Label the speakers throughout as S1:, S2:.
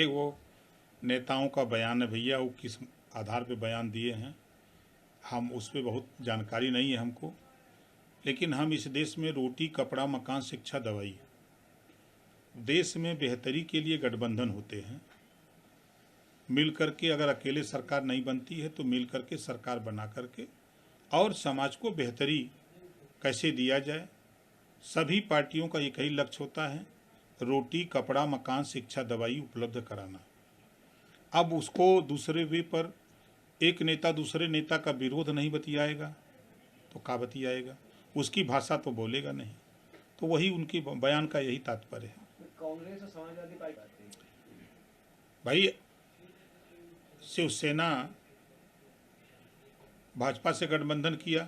S1: वो नेताओं का बयान है भैया, वो किस आधार पे बयान दिए हैं हम उस पर बहुत जानकारी नहीं है हमको। लेकिन हम इस देश में रोटी कपड़ा मकान शिक्षा दवाई, देश में बेहतरी के लिए गठबंधन होते हैं। मिल करके, अगर अकेले सरकार नहीं बनती है तो मिल करके सरकार बना करके और समाज को बेहतरी कैसे दिया जाए, सभी पार्टियों का एक ही लक्ष्य होता है, रोटी कपड़ा मकान शिक्षा दवाई उपलब्ध कराना। अब उसको दूसरे वे पर एक नेता दूसरे नेता का विरोध नहीं बतियाएगा तो क्या बतियाएगा, उसकी भाषा तो बोलेगा नहीं। तो वही उनके बयान का यही तात्पर्य है।
S2: कांग्रेस और समाजवादी पार्टी
S1: भाई, शिवसेना भाजपा से गठबंधन किया,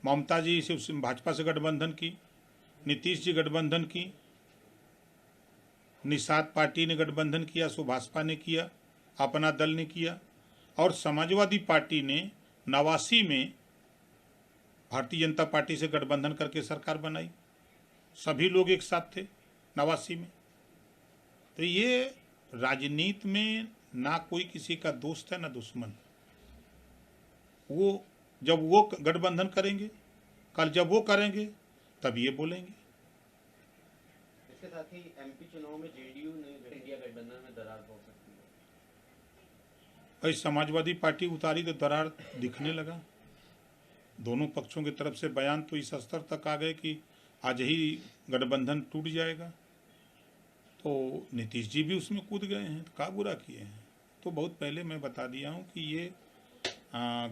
S1: ममता जी भाजपा से गठबंधन की, नीतीश जी गठबंधन की, निषाद पार्टी ने गठबंधन किया, सो भाजपा ने किया, अपना दल ने किया। और समाजवादी पार्टी ने 89 में भारतीय जनता पार्टी से गठबंधन करके सरकार बनाई। सभी लोग एक साथ थे 89 में। तो ये राजनीति में ना कोई किसी का दोस्त है ना दुश्मन। वो जब वो गठबंधन करेंगे, कल जब वो करेंगे तब ये बोलेंगे।
S2: इसके साथ ही एमपी चुनाव में जेडीयू ने इंडिया गठबंधन में दरार हो सकती है।
S1: भाई, समाजवादी पार्टी उतारी तो दरार दिखने लगा। दोनों पक्षों की तरफ से बयान तो इस स्तर तक आ गए कि आज ही गठबंधन टूट जाएगा। तो नीतीश जी भी उसमें कूद गए हैं, तो क्या बुरा किए हैं। तो बहुत पहले मैं बता दिया हूँ कि ये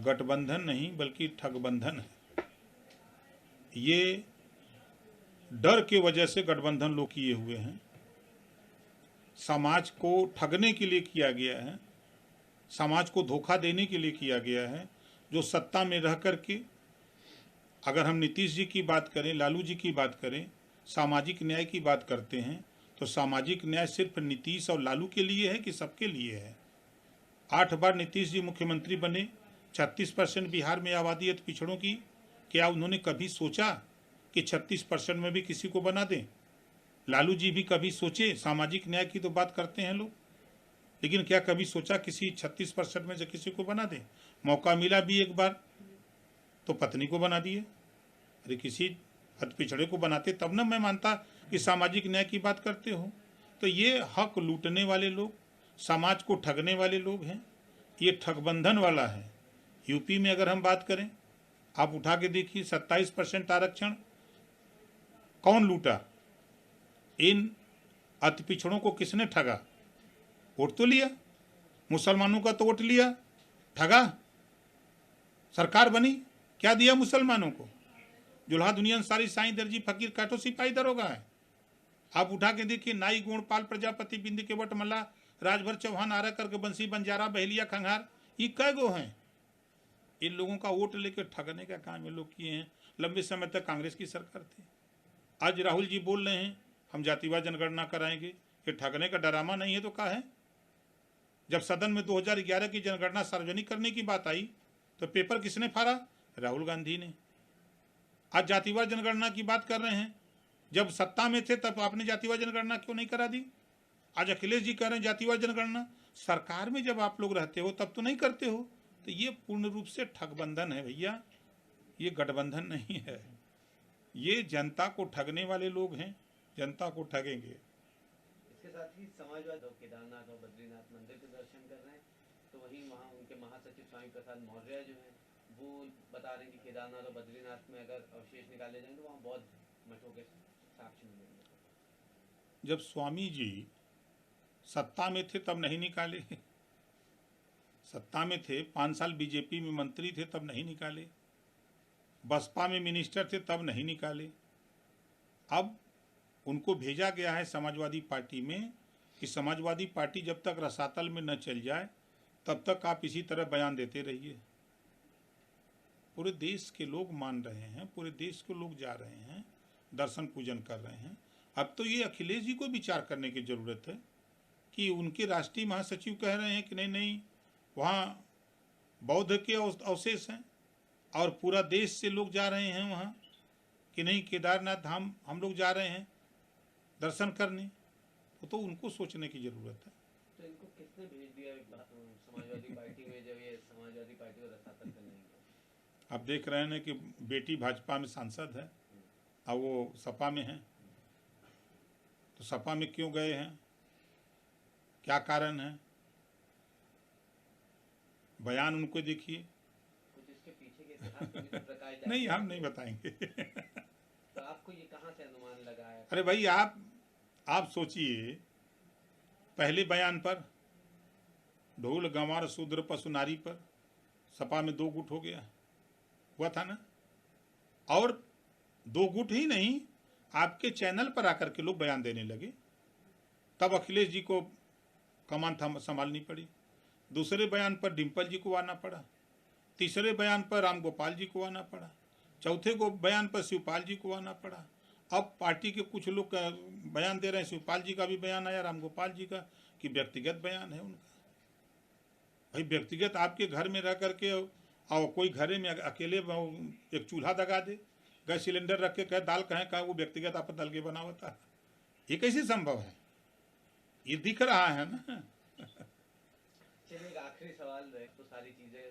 S1: गठबंधन नहीं बल्कि ठगबंधन है। ये डर के वजह से गठबंधन लोग किए हुए हैं, समाज को ठगने के लिए किया गया है, समाज को धोखा देने के लिए किया गया है। जो सत्ता में रह करके, अगर हम नीतीश जी की बात करें, लालू जी की बात करें, सामाजिक न्याय की बात करते हैं, तो सामाजिक न्याय सिर्फ नीतीश और लालू के लिए है कि सबके लिए है। 8 बार नीतीश जी मुख्यमंत्री बने, 36% बिहार में आबादी है पिछड़ों की। क्या उन्होंने कभी सोचा कि 36% में भी किसी को बना दें? लालू जी भी कभी सोचे? सामाजिक न्याय की तो बात करते हैं लोग, लेकिन क्या कभी सोचा किसी 36% में से किसी को बना दें? मौका मिला भी एक बार तो पत्नी को बना दिए। अरे किसी हद पिछड़े को बनाते तब ना मैं मानता कि सामाजिक न्याय की बात करते हो। तो ये हक लूटने वाले लोग, समाज को ठगने वाले लोग हैं। ये ठगबंधन वाला है। यूपी में अगर हम बात करें, आप उठा के देखिए, 27% आरक्षण कौन लूटा? इन अति पिछड़ों को किसने ठगा? वोट तो लिया, मुसलमानों का तो वोट लिया, ठगा। सरकार बनी, क्या दिया मुसलमानों को? जुल्हा दुनिया सारी साईं दर्जी फकीर काटो सिपाही दरोगा है। आप उठा के देखिए, नाई गोणपाल प्रजापति बिंद के वट मल्ला राजभर चौहान आरा करके बंसी बंजारा बहेलिया खंघार, ये कै गो हैं? इन लोगों का वोट लेकर ठगने का काम ये लोग किए हैं। लंबे समय तक कांग्रेस की सरकार थी। आज राहुल जी बोल रहे हैं हम जातिवाद जनगणना कराएंगे। ये ठगने का डरामा नहीं है तो क्या है? जब सदन में 2011 की जनगणना सार्वजनिक करने की बात आई तो पेपर किसने फाड़ा? राहुल गांधी ने। आज जातिवाद जनगणना की बात कर रहे हैं, जब सत्ता में थे तब आपने जातिवाद जनगणना क्यों नहीं करा दी? आज अखिलेश जी कह रहे हैं जातिवाद जनगणना। सरकार में जब आप लोग रहते हो तब तो नहीं करते हो। तो ये पूर्ण रूप से ठगबंधन है भैया, ये गठबंधन नहीं है। ये जनता को ठगने वाले लोग हैं, जनता को ठगेंगे।
S2: इसके साथ ही समाजवादी केदारनाथ और बद्रीनाथ मंदिर के दर्शन कर रहे हैं, तो वहीं वहाँ उनके महासचिव स्वामी प्रसाद मौर्य जो हैं वो बता रहे हैं कि केदारनाथ और बद्रीनाथ में अगर अवशेष निकाले जाएंगे तो वहाँ बौद्ध मठों के साक्ष्य मिलेंगे।
S1: जब स्वामी जी सत्ता में थे तब नहीं निकाले, सत्ता में थे, 5 साल बीजेपी में मंत्री थे तब नहीं निकाले, बसपा में मिनिस्टर थे तब नहीं निकाले। अब उनको भेजा गया है समाजवादी पार्टी में कि समाजवादी पार्टी जब तक रसातल में न चल जाए तब तक आप इसी तरह बयान देते रहिए। पूरे देश के लोग मान रहे हैं, पूरे देश के लोग जा रहे हैं, दर्शन पूजन कर रहे हैं। अब तो ये अखिलेश जी को विचार करने की ज़रूरत है कि उनके राष्ट्रीय महासचिव कह रहे हैं कि नहीं नहीं, वहाँ बौद्ध के अवशेष हैं और पूरा देश से लोग जा रहे हैं वहाँ, कि नहीं केदारनाथ धाम हम लोग जा रहे हैं दर्शन करने। वो तो उनको सोचने की ज़रूरत है।
S2: तो इनको किसने भेज दिया समाजवादी पार्टी में जब ये समाजवादी पार्टी को रसातल करने गए?
S1: आप देख रहे हैं ना कि बेटी भाजपा में सांसद है और वो सपा में है, तो सपा में क्यों गए हैं, क्या कारण है? बयान उनको देखिए।
S2: कुछ इसके पीछे के इतिहास को भी तो प्रकाश डाल
S1: नहीं,
S2: के
S1: हम नहीं बताएंगे।
S2: तो आपको ये कहाँ से अनुमान लगा है?
S1: अरे भाई, आप सोचिए, पहले बयान पर ढोल गंवार शूद्र पशु नारी पर सपा में 2 गुट हो गया, हुआ था ना। और 2 गुट ही नहीं, आपके चैनल पर आकर के लोग बयान देने लगे, तब अखिलेश जी को कमान संभालनी पड़ी। दूसरे बयान पर डिम्पल जी को आना पड़ा, तीसरे बयान पर राम गोपाल जी को आना पड़ा, चौथे को बयान पर शिवपाल जी को आना पड़ा। अब पार्टी के कुछ लोग बयान दे रहे हैं, शिवपाल जी का भी बयान आया, राम गोपाल जी का, कि व्यक्तिगत बयान है उनका। भाई व्यक्तिगत आपके घर में रह करके और कोई घरे में अकेले एक चूल्हा दगा दे, गैस सिलेंडर रख के कहे दाल कहें कहा, वो व्यक्तिगत आप दल के बना होता है, ये कैसे संभव है? ये दिख रहा है ना।
S2: चलिए एक आखिरी सवाल है, तो सारी चीजें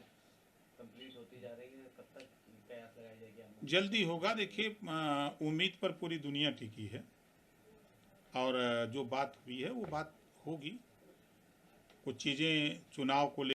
S2: कंप्लीट होती जा रही हैं, कब तक कयास लगाई जाएगी आपने?
S1: जल्दी होगा। देखिए, उम्मीद पर पूरी दुनिया टिकी है और जो बात हुई है वो बात होगी। कुछ चीज़ें चुनाव को